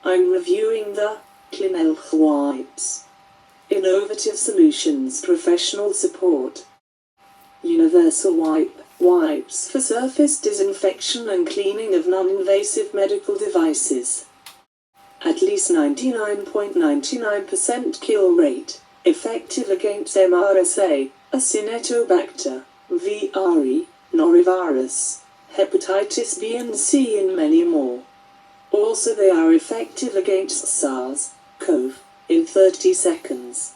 I'm reviewing the Clean Health Wipes. Innovative solutions, professional support. Universal wipes for surface disinfection and cleaning of non-invasive medical devices. At least 99.99% kill rate, effective against MRSA, Acinetobacter, VRE, norovirus, hepatitis B and C and many more. Also they are effective against SARS-CoV in 30 seconds.